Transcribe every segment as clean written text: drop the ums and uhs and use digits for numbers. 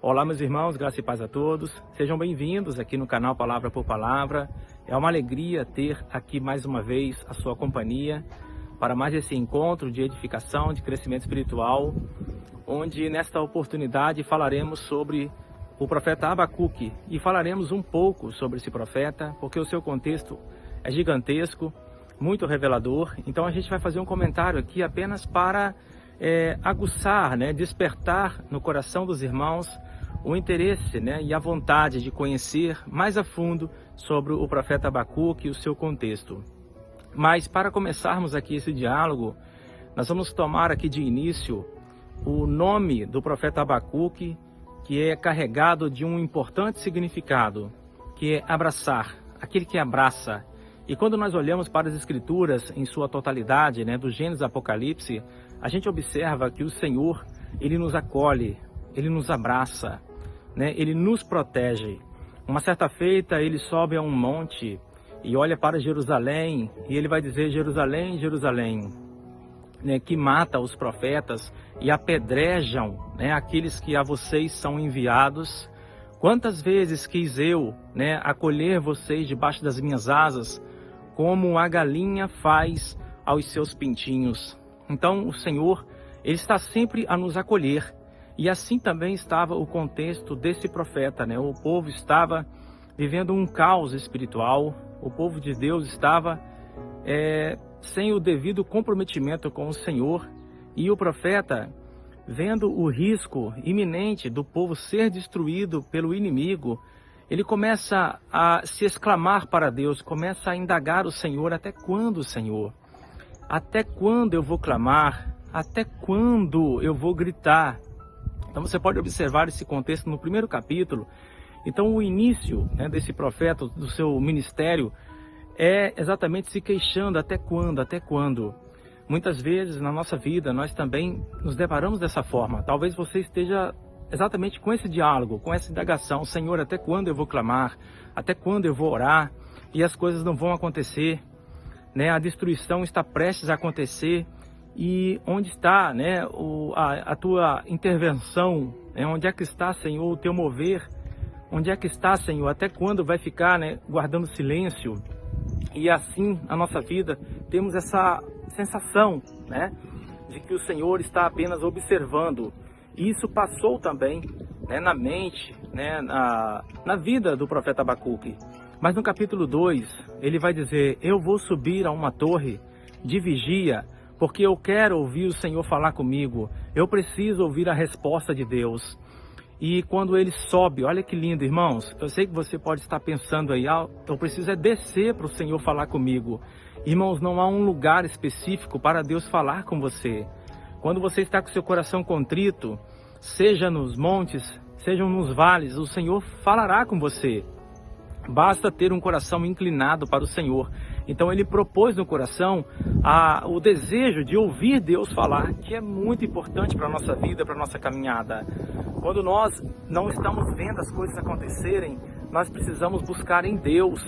Olá, meus irmãos, graça e paz a todos. Sejam bem-vindos aqui no canal Palavra por Palavra. É uma alegria ter aqui mais uma vez a sua companhia para mais esse encontro de edificação, de crescimento espiritual, onde nesta oportunidade falaremos sobre o profeta Abacuque e falaremos um pouco sobre esse profeta, porque o seu contexto é gigantesco, muito revelador. Então a gente vai fazer um comentário aqui apenas para aguçar, despertar no coração dos irmãos o interesse e a vontade de conhecer mais a fundo sobre o profeta Abacuque e o seu contexto. Mas para começarmos aqui esse diálogo, nós vamos tomar aqui de início o nome do profeta Abacuque, que é carregado de um importante significado, que é abraçar, aquele que abraça. E quando nós olhamos para as Escrituras em sua totalidade, do Gênesis ao Apocalipse, a gente observa que o Senhor, Ele nos acolhe, Ele nos abraça, Ele nos protege. Uma certa feita, Ele sobe a um monte e olha para Jerusalém, e Ele vai dizer: Jerusalém, Jerusalém, que mata os profetas e apedrejam aqueles que a vocês são enviados. Quantas vezes quis eu acolher vocês debaixo das minhas asas, como a galinha faz aos seus pintinhos. Então o Senhor, Ele está sempre a nos acolher. E assim também estava o contexto desse profeta. O povo estava vivendo um caos espiritual. O povo de Deus estava sem o devido comprometimento com o Senhor. E o profeta, vendo o risco iminente do povo ser destruído pelo inimigo, ele começa a se exclamar para Deus, começa a indagar o Senhor: até quando, Senhor? Até quando eu vou clamar? Até quando eu vou gritar? Então você pode observar esse contexto no primeiro capítulo. Então o início desse profeta, do seu ministério, é exatamente se queixando: até quando, até quando? Muitas vezes na nossa vida nós também nos deparamos dessa forma. Talvez você esteja exatamente com esse diálogo, com essa indagação: Senhor, até quando eu vou clamar? Até quando eu vou orar? E as coisas não vão acontecer, A destruição está prestes a acontecer. E onde está a tua intervenção? Onde é que está, Senhor, o teu mover? Onde é que está, Senhor? Até quando vai ficar guardando silêncio? E assim, na nossa vida, temos essa sensação de que o Senhor está apenas observando. E isso passou também na mente, na vida do profeta Abacuque. Mas no capítulo 2, ele vai dizer: eu vou subir a uma torre de vigia, porque eu quero ouvir o Senhor falar comigo. Eu preciso ouvir a resposta de Deus. E quando ele sobe, olha que lindo, irmãos. Eu sei que você pode estar pensando aí: eu preciso descer para o Senhor falar comigo. Irmãos, não há um lugar específico para Deus falar com você. Quando você está com seu coração contrito, seja nos montes, sejam nos vales, o Senhor falará com você. Basta ter um coração inclinado para o Senhor. Então ele propôs no coração o desejo de ouvir Deus falar, que é muito importante para a nossa vida, para a nossa caminhada. Quando nós não estamos vendo as coisas acontecerem, nós precisamos buscar em Deus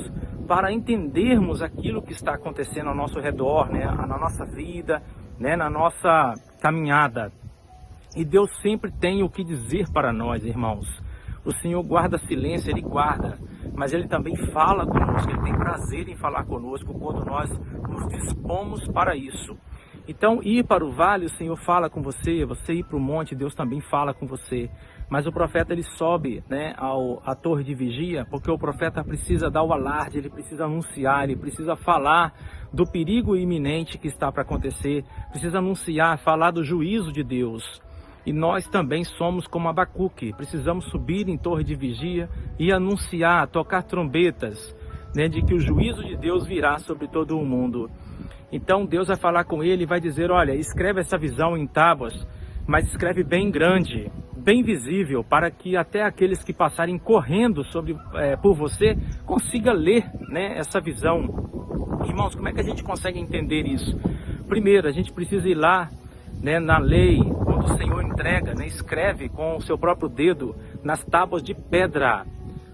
para entendermos aquilo que está acontecendo ao nosso redor, na nossa vida, na nossa caminhada. E Deus sempre tem o que dizer para nós, irmãos. O Senhor guarda silêncio, Ele guarda, mas Ele também fala conosco. Ele tem prazer em falar conosco quando nós nos dispomos para isso. Então, ir para o vale, o Senhor fala com você. Você ir para o monte, Deus também fala com você. Mas o profeta, ele sobe à torre de vigia, porque o profeta precisa dar o alarde, ele precisa anunciar, ele precisa falar do perigo iminente que está para acontecer, precisa anunciar, falar do juízo de Deus. E nós também somos como Abacuque, precisamos subir em torre de vigia e anunciar, tocar trombetas, de que o juízo de Deus virá sobre todo o mundo. Então Deus vai falar com ele e vai dizer: olha, escreve essa visão em tábuas, mas escreve bem grande, bem visível, para que até aqueles que passarem correndo por você consiga ler essa visão. Irmãos, como é que a gente consegue entender isso? Primeiro, a gente precisa ir lá na lei, quando o Senhor entrega, escreve com o seu próprio dedo nas tábuas de pedra.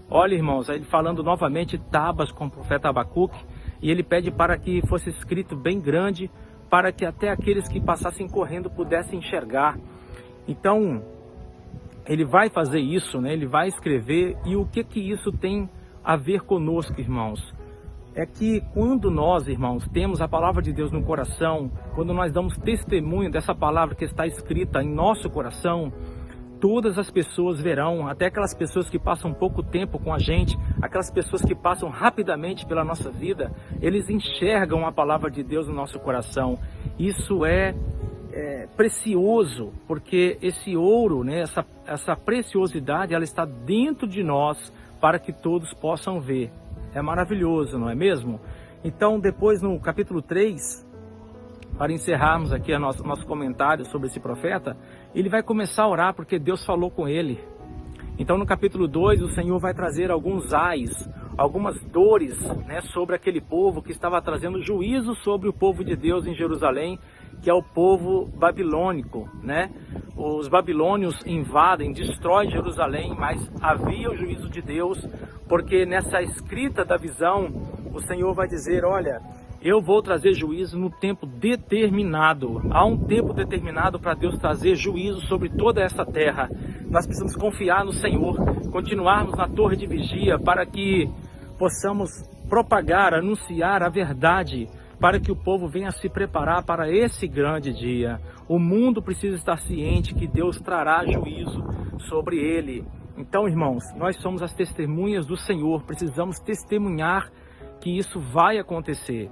Olha, irmãos, ele falando novamente tábuas com o profeta Abacuque, e ele pede para que fosse escrito bem grande, para que até aqueles que passassem correndo pudessem enxergar. Então, ele vai fazer isso, né? Ele vai escrever. E o que isso tem a ver conosco, irmãos? É que quando nós, irmãos, temos a palavra de Deus no coração, quando nós damos testemunho dessa palavra que está escrita em nosso coração, todas as pessoas verão, até aquelas pessoas que passam pouco tempo com a gente, aquelas pessoas que passam rapidamente pela nossa vida, eles enxergam a palavra de Deus no nosso coração. Isso é precioso, porque esse ouro, né, essa preciosidade, ela está dentro de nós para que todos possam ver. É maravilhoso, não é mesmo? Então, depois no capítulo 3, para encerrarmos aqui o nosso comentário sobre esse profeta, ele vai começar a orar porque Deus falou com ele. Então, no capítulo 2, o Senhor vai trazer alguns ais, algumas dores, né, sobre aquele povo que estava trazendo juízo sobre o povo de Deus em Jerusalém, que é o povo babilônico, né? Os babilônios invadem, destroem Jerusalém, mas havia o juízo de Deus, porque nessa escrita da visão, o Senhor vai dizer, olha, eu vou trazer juízo no tempo determinado. Há um tempo determinado para Deus trazer juízo sobre toda essa terra. Nós precisamos confiar no Senhor, continuarmos na torre de vigia para que possamos propagar, anunciar a verdade, para que o povo venha se preparar para esse grande dia. O mundo precisa estar ciente que Deus trará juízo sobre ele. Então, irmãos, nós somos as testemunhas do Senhor, precisamos testemunhar que isso vai acontecer.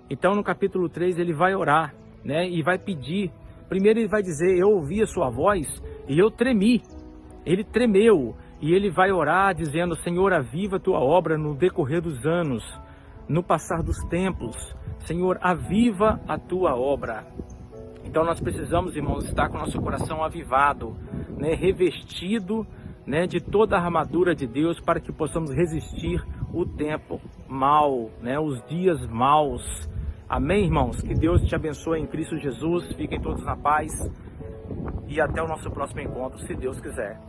Então, no capítulo 3, ele vai orar, né, e vai pedir. Primeiro ele vai dizer, eu ouvi a sua voz e eu tremi. Ele tremeu e ele vai orar dizendo, Senhor, aviva a tua obra no decorrer dos anos, no passar dos tempos. Senhor, aviva a tua obra. Então nós precisamos, irmãos, estar com o nosso coração avivado, né, revestido, né, de toda a armadura de Deus para que possamos resistir o tempo mau, né, os dias maus. Amém, irmãos? Que Deus te abençoe em Cristo Jesus. Fiquem todos na paz e até o nosso próximo encontro, se Deus quiser.